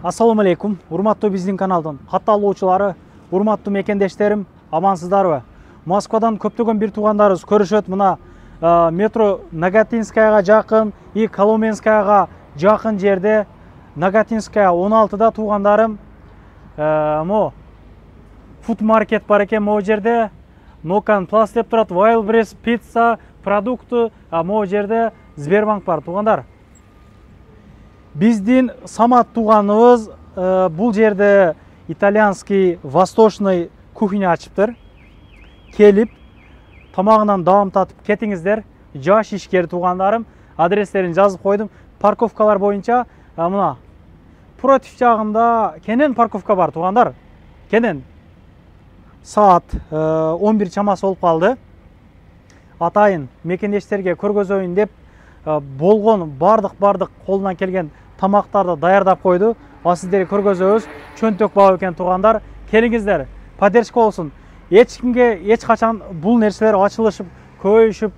Assalamu alaikum, урматтуу биздин каналдын катталуучулары, урматтуу мекендештерим, амансыздарбы? Москвадан көптөгөн бир туугандарыбыз көрүшөт. Мына метро Нагатинскаяга жакын, и Коломенскаяга жакын жерде, Нагатинская 16да туугандарым. Мо фуд маркет бар экен могу жерде. Нокан Пласт деп турат, Wildberries, пицца, продукты, могу жерде Сбербанк бар туугандар. Биздин Самат тууганыбыз бул жерде итальянский восточный кухня ачыптыр. Келип тамагынан даам татып кетиңиздер. Жаш ишкер туугандарым, адрестерин жазып койдум. Парковкалар боюнча мына против жагында кенен парковка бар туугандар. Кенен саат 11 чамасы болуп калды. Атайын мекендештерге көргөзөйүн деп болгон бардык колунан келген тамактарды даярдап койду. Сиздерге көргөзөбүз. Чөнтөк бабы экен туугандар. Келиңиздер. Поддержка болсун. Эч кимге эч качан бул нерселер ачылышып, көйүшүп,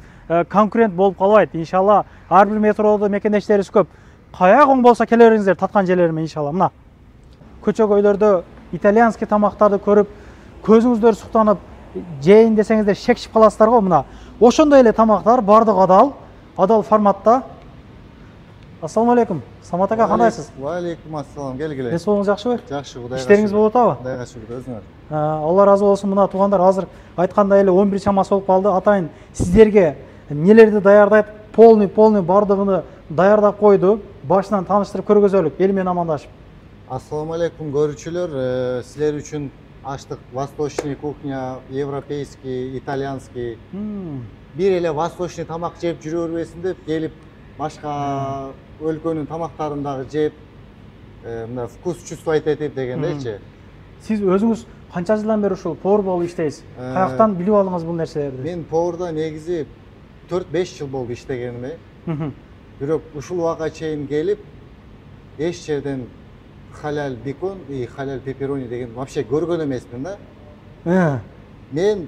конкурент болуп калбайт. Иншалла ар бир метродо мекендештерибиз көп. Каягың болсо келе бериңиздер таткан жерлериме иншалла. Мына көчө-көйлөрдө итальянский тамактарды көрүп, көзүңүздөр суктанып, жейин десеңиздер шекшип каласыздар го. Мына ошондой эле тамактар бардыгы адал форматта. Ассаламу алейкум. Самат ака, кандайсыз? Ва алейкум ассалам, келгиле. Эс болуңуз жакшыбы? Жакшы, Кудайга. Иштериңиз болуп атабы? Кудайга шүгүр, өзүңөр. Алла разы болсун. Мына туугандар, азыр айткандай эле 11 чамасы болуп калды. Атайын сиздерге нелерди даярдайт, полный бардыгын даярдап койду. Башынан тааныштырып көргөзөлүк, эл менен амандашып. Ассаламу алейкум көрүүчүлөр, силер үчүн ачтык восточный кухня, европейский, итальянский. Бир эле восточный тамак жеп жүрө бербесин деп келип, башка өлкөнүн тамактарын дагы жеп, мына вкус чувствовать этип дегендейчи. Сиз өзүңүз канча жылдан бери ушул повар болуп иштейсиз? Каяктан билип алдыңыз бул нерселерди? Мен поварда негизи 4-5 жыл болду иштегениме. Бирок ушул убакка чейин келип, эч жерден халал бекон и халал пепперони деген вообще көргөн эмесмин да. Мен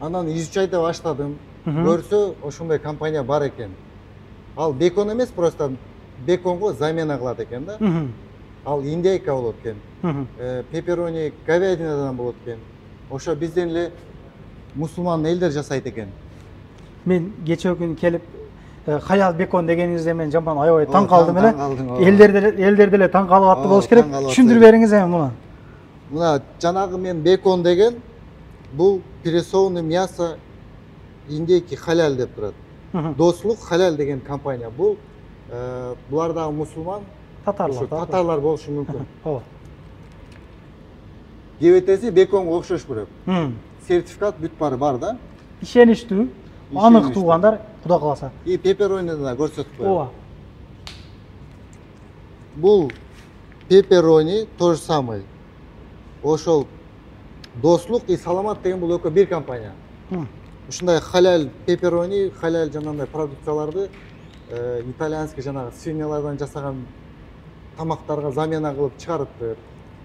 анан 3 айда баштадым. Көрсө ошондой компания бар экен. Ал бекон эмес, просто беконго замена кылат экен да. Ал индейка болот экен. Пепперони говядинадан болот экен. Ошо бизден эле мусулман элдер жасайт экен. Мен кечээ күн келип халал бекон дегениңизде мен жаман аябай таң калдым эле. Элдерде эле таң калып атты болуш керек. Түшүндүрүп бериңиз эми муну. Мына жанагы мен бекон деген бул прессованный мясо индейки халал деп турат. Достук халал деген компания. Бул булардагы мусулман татарлар болушу мүмкүн. Ооба. Кебетеси беконго окшош бирок. Сертификат бүт бары бар да. Ишеничтүү, анык туугандар, Кудай кааласа. И пепперони да көрсөтүп коём. Ооба. Бул пепперони то же самое. Ошол достук и саламат деген бул экөө бир компания. Ушундай халал пепперони, халал жанагындай продукцияларды итальянский жанагы свиньялардан жасаган тамактарга замена кылып чыгарыптыр.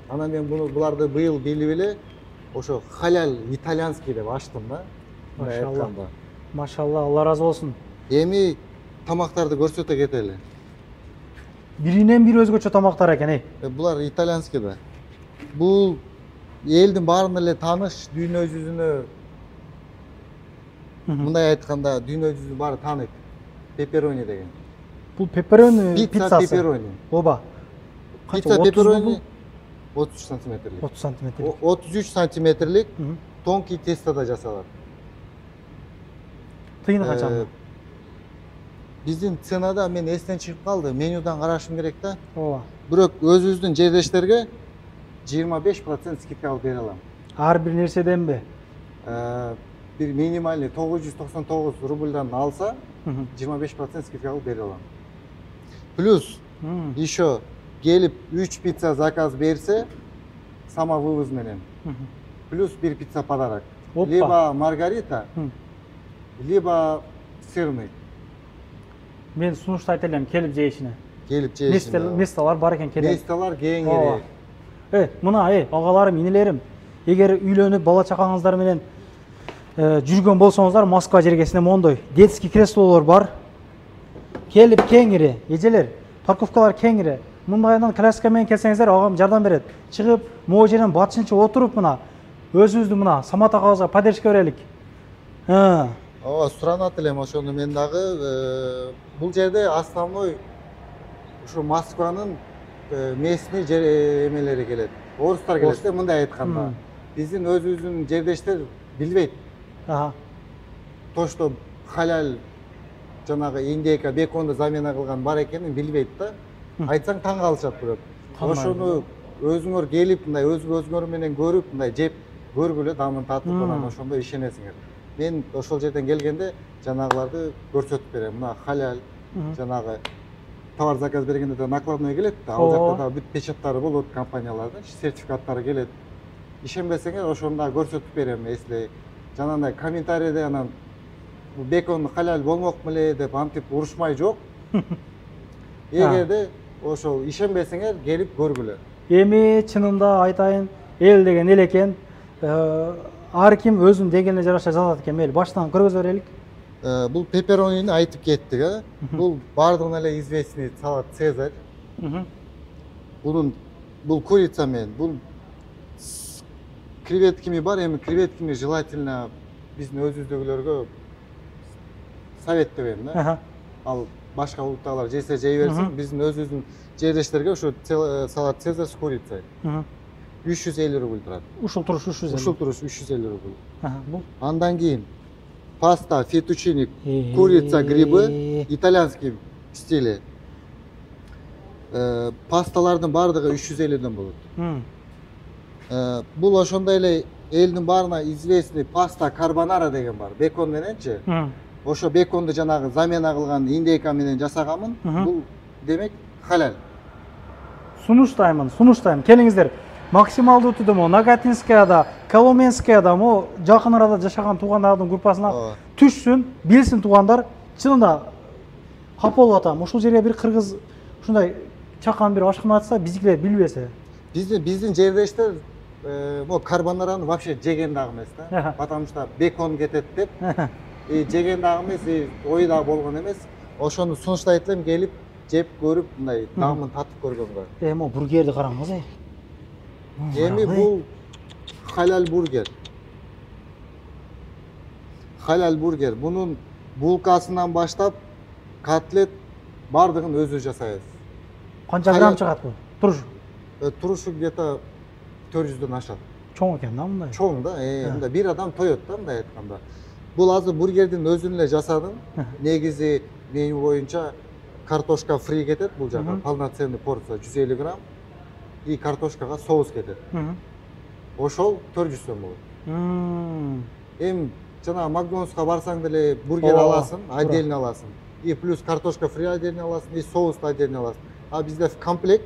Анан мен буларды быйыл билип эле ошо халал итальянский деп ачтым да. Машалла. Машалла, Алла разы болсун. Эми тамактарды көрсөтө кетели. Биринен бир өзгөчө тамактар экен, Булар итальянский да. Бул элдин баарына эле тааныш, дүйнө жүзүнө мындай айтканда дүйнө жүзү баары тааныйт. Пепперони деген. Бул пепперони пиццасы. Пицца пепперони. Ооба. Пицца пепперони 33 сантиметрлик. 30 сантиметрлик. 33 сантиметрлик тонкий тестода жасалат. Тыйыны канча? Биздин ценада мен эстен чыгып калды. Менюдан карашым керек да. Ооба. Бирок өзүбүздүн жерлештерге 25% скидка алып бере алам. Ар бир нерседенби? Bir minimальный 999 рубльдан алса 25% скидка алып бере алам. Плюс еще келип 3 пицца заказ берсе самовывоз менен. Плюс bir пицца подарок. Либо маргарита, либо сырный. Мен сунушту айта элем, келип жейишине. Келип жейишине. Месталар бар экен, келип. Месталар кеңири. Мына агаларым, инелерим, эгер үйлөнүп бала чакаңыздар менен жүргөн болсоңуздар, Москва жергесинде мондой детский креслолор бар. Келип кеңири, эжелер, парковкалар кеңири. мындайдан классика менен келсеңиздер агам жардам берет. Чыгып, могу жерден батышынча отуруп мына өзүбүздү мына Самат агабызга поддержка берелик. Ооба, суранат элем ошону мен дагы. Бул жерде основной ушу Москванын местный эмелери келет. Орустар келет да, мындай айтканда. Биздин өзүбүздүн жердештер билбейт. То, что халал жанагы индейка, беконду замена кылган бар экенин билбейт да. Айтсаң таң калышат бирок. Ошону өзүңөр келип, мындай өзүңөр менен көрүп, мындай жеп көргүлө, дамын татып, анан ошондо ишенесиңер. Мен ошол жерден келгенде жанагыларды көрсөтүп берем. Мына халал, жанагы товар заказ бергенде да накладной келет да, ал жакта да бүт печаттары болот, компаниялардын сертификаттары келет. Ишенбесеңер ошондо көрсөтүп берем. Если жанагындай комментарийде анан бекон халал болмокму эле деп антип урушмай жок. Эгерде ошол ишенбесеңер келип көргүлө. Эми чынында айтайын, эл деген эл экен. Ар ким өзүнүн дегенине жараша жазат экен. Мейли баштан көргөзө берелик. Бул пепперонини айтып кеттик, Бул бардыгына эле известный салат Цезарь. Бул курица менен, бул креветкими бар, эми креветкими желательно биздин өзүбүздөгүлөргө советтебейм да. Ал башка улуттагылар жесе жей берсин, биздин өзүбүздүн жердештерге ушу салат Цезарь с курицей 350 рубль турат. Ушул туруш 350. Ушул туруш 350 рубль. Андан кийин паста, фетучини, курица, грибы, итальянский стили. Пасталардын бардыгы 350ден болот. Бул ошондой эле элдин баарына известный паста карбонара деген бар. Бекон мененчи. Ошо беконду жанагы замена кылган индейка менен жасаганмын. Бул демек халал. Сунуштаймын. Келиңиздер. Максималдуу түрдө Нагатинскаяда, Коломенскаяда жакын арада жашаган туугандардын группасына түшсүн, билсин туугандар. Чынында капа болуп атам. Ушул жерге бир кыргыз ушундай чакан бир ашкына атса, биздикилер билбесе. Биздин жердештер карбонараны вообще жеген дагы эмес да. Потому что бекон кетет деп, жеген дагы эмес, ой дагы болгон эмес. Ошону сунуштайт элем, келип жеп көрүп, мындай даамын татып көргөнгө. Могу бургерди караңыз. Эми бул халал бургер. Халал бургер. Бунун булкасынан баштап котлет бардыгын өзү жасайбыз. Канча грамм чыгат бул? Туруш. Турушу где-то 400дөн ашат. Чоң экен да мындай. Чоң да, мындай бир адам тоет да мындай айтканда. Бул азыр бургердин өзүн эле жасадым. Негизи меню боюнча картошка фри кетет бул жака, полноценный порция 150 грамм. И картошкага соус кетет. Ошол 400 сом болот. Эми жана Макдональдска барсаң деле бургер аласың, отдельно аласың. И плюс картошка фри отдельно аласың, и соус отдельно аласың. А бизде в комплект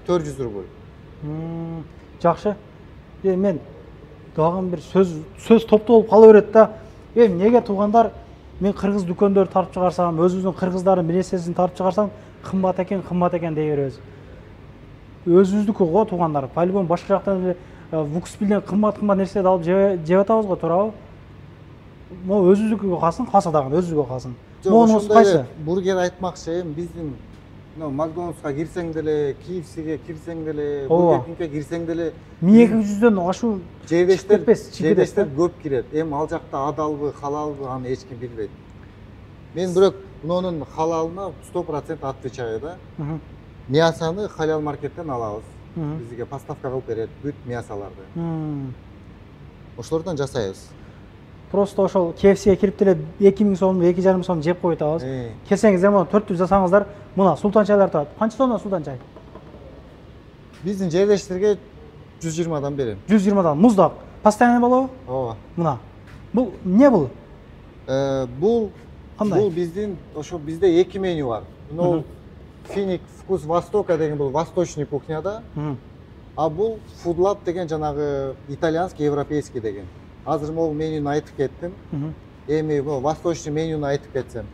400 рубль. Жакшы. Мен дагы бир сөз топтолуп кала берет да. Неге туугандар, мен кыргыз дүкөндөрдү тартып чыгарсам, өзүбүздүн кыргыздардын министрсин тартып чыгарсам, кымбат экен дей беребиз. Өзүбүздүкү го туугандар. По-любому башка жактан эле вукспилден кымбат нерселерди алып жеп атабыз го, туурабы? Могу өзүбүздүкүгө калсын, калса дагы өзүбүзгө калсын. Могу кайсы? Бургер айтмакчы, биздин Макдональдска кирсең деле, KFCге кирсең деле, Бургер Кингке кирсең деле 1200дөн ашуу жердештер көп кирет. Эми ал жакта адалбы, халалбы, аны эч ким билбейт. Мен бирок мунун халалына 100% отвечаю да. Мясаны халал маркеттен алабыз. Бизге поставка кылып берет бүт мясаларды. Ошолордон жасайбыз. Просто ошол KFCге кирип деле 2000 сом, 2,5 сом жеп коюп атабыз. Келсеңиздер мына 400 жасаңыздар, мына султан чайлар турат. Канча сомдон султан чай? Биздин жердештерге 120дан берем. 120дан муздак. Постоянный болобу? Ооба. Мына. Бул эмне бул? Бул кандай? Бул биздин ошо бизде 2 меню бар. Мына Финик вкус Востока деген бул восточный кухняда. А бул Food Lab деген жанагы итальянский, европейский деген. Азыр могу менюну айтып кеттим. Эми бул восточный менюну айтып кетсем.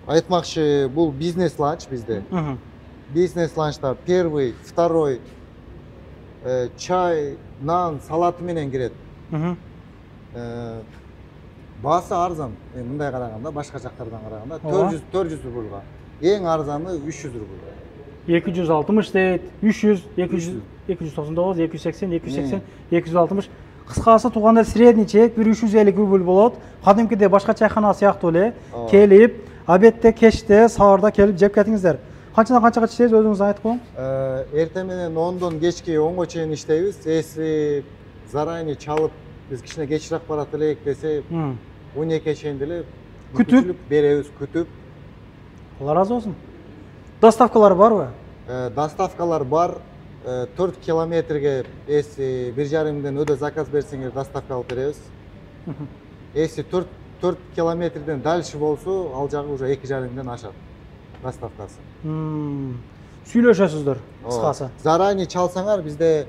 Айтмакчы, бул бизнес ланч бизде. Бизнес ланчта первый, второй чай, нан, салаты менен кирет. Баасы арзан. Мындай караганда, башка жактардан караганда 400 рубльга. Ең арзаны 300 рубль. 260 дейт, 300, 200, 299, 280, 280, 260. Кыскасы тууганда средний чек 350 рубль болот. Кадимкиде башка чайхана сыяктуу эле келип, обедте, кечте, саарда келип жеп кетиңиздер. Канчадан канчага иштейсиз өзүңүз айтып коюң. Эртең менен 10дон кечки 10го чейин иштейбиз. Если заранее чалып биз кичине кечирээк барат элек десе 12ге чейин деле Күтүп беребиз, күтүп. Алла разы болсун. Доставкалар барбы? Доставкалар бар. 4 километрге если 1,5ден өдө заказ берсеңер доставка алып беребиз. Если 4 километрден дальше болсо, ал жагы уже 2,5ден ашат доставкасы. Сүйлөшөсүздөр кыскасы. Заранее чалсаңар бизде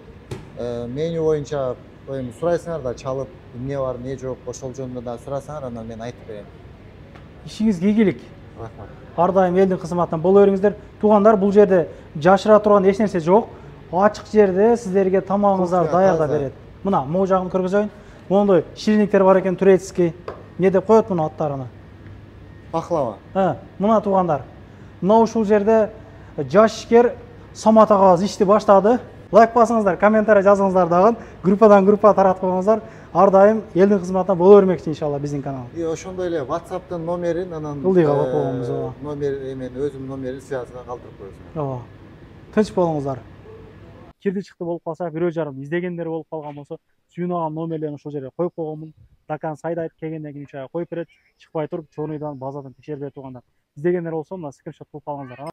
меню боюнча эми сурайсыңар да чалып эмне бар, эмне жок, ошол жөнүндө да сурасаңар, анан мен айтып берем. Ишиңизге ийгилик. Рахмат. Ар дайым элдин кызматынан боло бериңиздер. Туугандар, бул жерде жашыра турган эч нерсе жок. Ачык жерде сиздерге тамагыңыздарды даярдап берет. Мына могу жагын көргөзөйүн. Мондой шириниктер бар экен, турецкий. Не деп коет муну аттарына? Пахлава. Мына туугандар. Мына ушул жерде жаш ишкер Самат агабыз ишти баштады. Лайк басыңыздар, комментарий жазыңыздар дагы. Группадан группа таратып коюңуздар. Ар дайым элдин кызматына боло бермекчи иншалла биздин канал. Ошондой эле WhatsApp'тын номерин анан ылдыйга алып койгонбуз. Номер эмен өзүмдүн номерин связга калтырып коесуң. Тынч болуңуздар. Кирди чыкты болуп калса, бирөө жарым издегендер болуп калган болсо, сүйүнөгөн номерлерин ушул жерге коюп койгонмун. Дакан сайда айтып келгенден кийин 3 айга коюп берет. Чыкпай туруп, чорнуйдан, базадан текшерип берет туугандар. Издегендер болсо, мына скриншот кылып алыңыздар.